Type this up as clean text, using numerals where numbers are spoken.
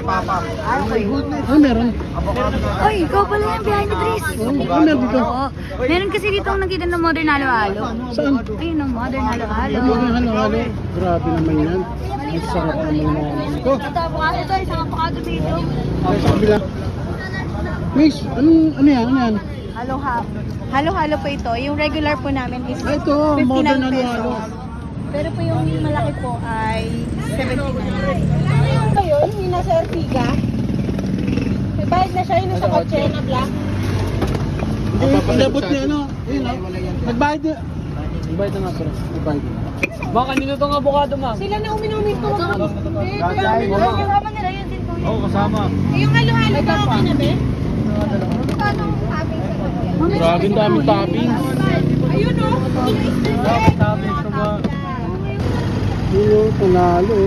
papa. Ay, okay. Ah, meron. Oy, ikaw pala yan behind the trees. Oh, meron dito. Oo. Meron kasi dito ang nakita ng modern halo-halo. Saan? Ayun ang modern halo-halo. Ito yung halo-halo. Grabe naman yan. Ang sarap naman ng mga ito. Ito, avocado ito. Isang avocado dito. Ay, sa kabila. Miss, ano yan? Ano yan? Halo-halo po ito. Yung regular po namin is Ah, ito, 59 modern pesos. halo-halo. Pero po yung malaki po ay 79. Ano ba yun? Yung nasa Ertiga? May bayad na siya yung nasa kotse na black. Hindi, inabot niya ano. Ayun, oh. Nagbayad niya. Nagbayad na nga, pero. Nagbayad na. Baka nino tong avocado, ma'am. Sila na uminumin ko. Kasama nila yun din po. Oo, kasama. Yung halo-halo ba okay na ba? Grabe ang daming topping. Ayun o. Sabi ko ba? Yun, panalo.